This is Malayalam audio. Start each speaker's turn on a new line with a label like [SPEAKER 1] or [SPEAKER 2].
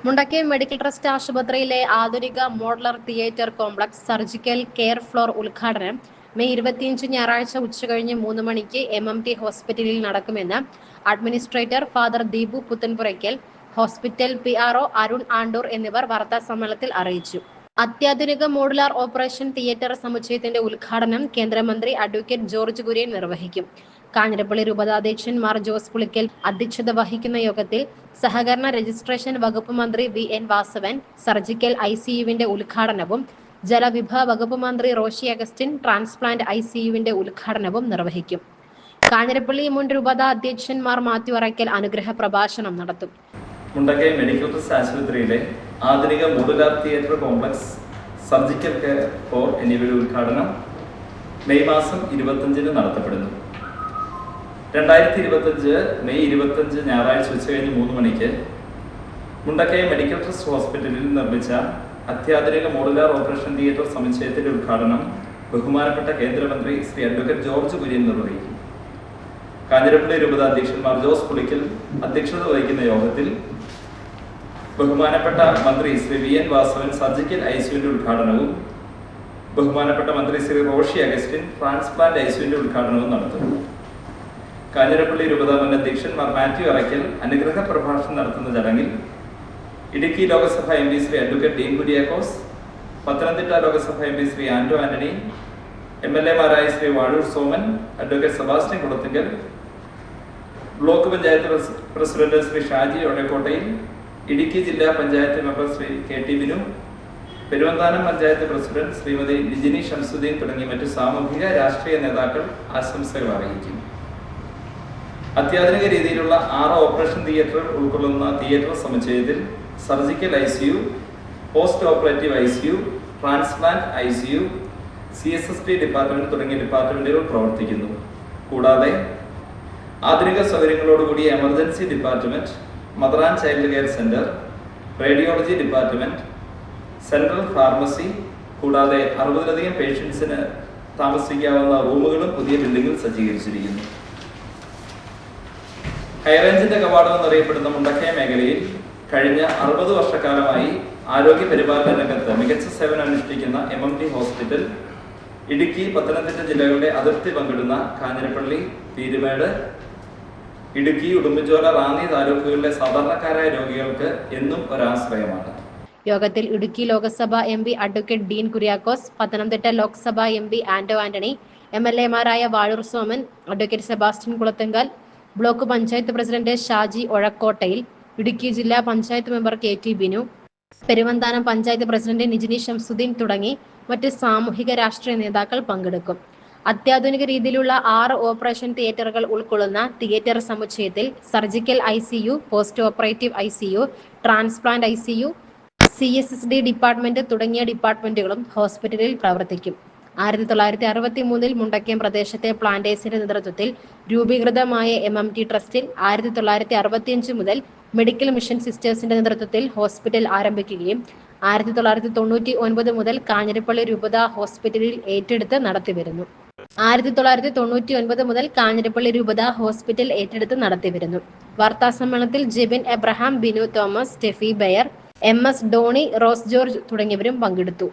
[SPEAKER 1] മുണ്ടക്കയം മെഡിക്കൽ ട്രസ്റ്റ് ആശുപത്രിയിലെ ആധുനിക modular theatre complex surgical care floor ഉദ്ഘാടനം മെയ് 25 ഞായറാഴ്ച ഉച്ചകഴിഞ്ഞ് 3 മണിക്ക് MMT ഹോസ്പിറ്റലിൽ നടക്കുമെന്ന് administrator father Deepu Puthenpurackal, hospital PRO Arun Andoor എന്നിവർ വാർത്താസമ്മേളനത്തിൽ അറിയിച്ചു. അത്യാധുനിക മോഡുലാർ ഓപ്പറേഷൻ തിയേറ്റർ സമുച്ചയത്തിന്റെ ഉദ്ഘാടനം കേന്ദ്രമന്ത്രി അഡ്വക്കേറ്റ് ജോർജ് കുര്യൻ നിർവഹിക്കും. കാഞ്ഞിരപ്പള്ളി രൂപതാധ്യക്ഷൻ മാർ ജോസ് പുളിക്കൽ അധ്യക്ഷത വഹിക്കുന്ന യോഗത്തിൽ സഹകരണ രജിസ്ട്രേഷൻ വകുപ്പ് മന്ത്രി VN വാസവൻ സർജിക്കൽ ICUവിന്റെ ഉദ്ഘാടനവും, ജലവിഭവ വകുപ്പ് മന്ത്രി റോഷി അഗസ്റ്റിൻ ട്രാൻസ്പ്ലാന്റ് ICUവിന്റെ ഉദ്ഘാടനവും നിർവഹിക്കും. കാഞ്ഞിരപ്പള്ളി മുൻ രൂപതാ അധ്യക്ഷൻ മാർ മാത്യു അറയ്ക്കൽ അനുഗ്രഹ പ്രഭാഷണം നടത്തും.
[SPEAKER 2] മുണ്ടക്കയം മെഡിക്കൽ ട്രസ്റ്റ് ആശുപത്രിയിലെ ആധുനിക modular theatre complex surgical care floor എന്നിവയുടെ ഉദ്ഘാടനം മെയ് മാസം 25-ന് നടത്തപ്പെടുന്നു. 2025 മെയ് 25 ഞായറാഴ്ച ഉച്ചകഴിഞ്ഞ് 3 മണിക്ക് മുണ്ടക്കയം മെഡിക്കൽ ട്രസ്റ്റ് ഹോസ്പിറ്റലിൽ നിർമ്മിച്ച അത്യാധുനിക മോഡുലാർ ഓപ്പറേഷൻ തിയേറ്റർ സമുച്ചയത്തിന്റെ ഉദ്ഘാടനം ബഹുമാനപ്പെട്ട കേന്ദ്രമന്ത്രി ശ്രീ അഡ്വക്കേറ്റ് ജോർജ് കുര്യൻ നിർവഹിക്കും. കാഞ്ഞിരപ്പള്ളി രൂപതാ അധ്യക്ഷൻ മാർ ജോസ് പുളിക്കൽ അധ്യക്ഷത വഹിക്കുന്ന യോഗത്തിൽ ബഹുമാനപ്പെട്ട മന്ത്രി ശ്രീ VN വാസവൻ സർജിക്കൽ ICUവിന്റെ ഉദ്ഘാടനവും, ബഹുമാനപ്പെട്ട മന്ത്രി ശ്രീ റോഷി അഗസ്റ്റിൻ ട്രാൻസ്പ്ലാന്റ് ICUവിന്റെ ഉദ്ഘാടനവും നടത്തും. കാഞ്ഞിരപ്പള്ളി രൂപതാ മുൻ അധ്യക്ഷൻ മാർ മാത്യു അറയ്ക്കൽ അനുഗ്രഹ പ്രഭാഷണം നടത്തുന്ന ചടങ്ങിൽ Idukki Lok Sabha MP Shri advocate Dean Kuriakose, Pathanamthitta Lok Sabha MP Shri Anto Antony, MLA-മാരായ Shri Vazhoor Soman, advocate Sebastian Kulathinkal, block panchayat president Shri Shaji Ozhakkottayil, Idukki ജില്ലാ panchayat member Shri KT Binu, Peruvanthanam panchayat president Shrimati Lijini Shamsuddin തുടങ്ങിയ മറ്റു സാമൂഹിക രാഷ്ട്രീയ നേതാക്കൾ ആശംസകൾ അറിയിക്കും. അത്യാധുനിക രീതിയിലുള്ള 6 ഓപ്പറേഷൻ തിയേറ്ററുകൾ ഉൾക്കൊള്ളുന്ന തിയേറ്റർ സമുച്ചയത്തിൽ surgical ICU, post operative ICU, transplant ICU, CSST department തുടങ്ങിയ ഡിപ്പാർട്ട്മെന്റുകൾ പ്രവർത്തിക്കുന്നു. കൂടാതെ ആധുനിക സൗകര്യങ്ങളോടുകൂടിയ emergency department, mother and child care centre, radiology department, central pharmacy, കൂടാതെ 60-ലധികം പേഷ്യൻസിന് താമസിക്കാവുന്ന റൂമുകളും പുതിയ ബിൽഡിംഗിൽ സജ്ജീകരിച്ചിരിക്കുന്നു. ഹൈറേഞ്ചിന്റെ കവാടം എന്നറിയപ്പെടുന്ന മുണ്ടക്കയം മേഖലയിൽ കഴിഞ്ഞ 60 വർഷക്കാലമായി ആരോഗ്യ പരിപാലന രംഗത്ത് മികച്ച സേവനം അനുഷ്ഠിക്കുന്ന MMT ഹോസ്പിറ്റൽ ഇടുക്കി, പത്തനംതിട്ട ജില്ലകളുടെ അതിർത്തി പങ്കിടുന്ന കാഞ്ഞിരപ്പള്ളി, പീരുമേട്, ഇടുക്കി, ഉടുമ്പൻചോല, റാന്നി താലൂക്കുകളിലെ സാധാരണക്കാരായ രോഗികൾക്ക് എന്നും ഒരാശ്രയമാണ്.
[SPEAKER 1] യോഗത്തിൽ Idukki Lok Sabha MP advocate Dean Kuriakose, Pathanamthitta Lok Sabha MP Anto Antony, MLA-മാരായ Vazhoor Soman, advocate Sebastian Kulathinkal, block panchayat president Shaji Ozhakkottayil, Idukki ജില്ലാ panchayat member KT Binu, Peruvanthanam panchayat president Lijini Shamsuddin തുടങ്ങി മറ്റ് സാമൂഹിക രാഷ്ട്രീയ നേതാക്കൾ പങ്കെടുക്കും. അത്യാധുനിക രീതിയിലുള്ള 6 ഓപ്പറേഷൻ തിയേറ്ററുകൾ ഉൾക്കൊള്ളുന്ന തിയേറ്റർ സമുച്ചയത്തിൽ surgical ICU, post operative ICU, transplant ICU, CSSD department തുടങ്ങിയ ഡിപ്പാർട്ട്മെന്റുകളും ഹോസ്പിറ്റലിൽ പ്രവർത്തിക്കും. 1963-ൽ മുണ്ടക്കയം പ്രദേശത്തെ പ്ലാന്റേഴ്സിന്റെ നേതൃത്വത്തിൽ രൂപീകൃതമായ MMT ട്രസ്റ്റിൽ 1965 മുതൽ മെഡിക്കൽ മിഷൻ സിസ്റ്റേഴ്സിന്റെ നേതൃത്വത്തിൽ ഹോസ്പിറ്റൽ ആരംഭിക്കുകയും 1999 മുതൽ കാഞ്ഞിരപ്പള്ളി രൂപതാ ഹോസ്പിറ്റലിൽ ഏറ്റെടുത്ത് നടത്തിവരുന്നു. 1999 മുതൽ കാഞ്ഞിരപ്പള്ളി രൂപതാ ഹോസ്പിറ്റൽ ഏറ്റെടുത്ത് നടത്തിവരുന്നു. വാർത്താസമ്മേളനത്തിൽ Jebin Abraham, Binu Thomas, Steffi Bayer, MS Doni, Rose George തുടങ്ങിയവരും പങ്കെടുത്തു.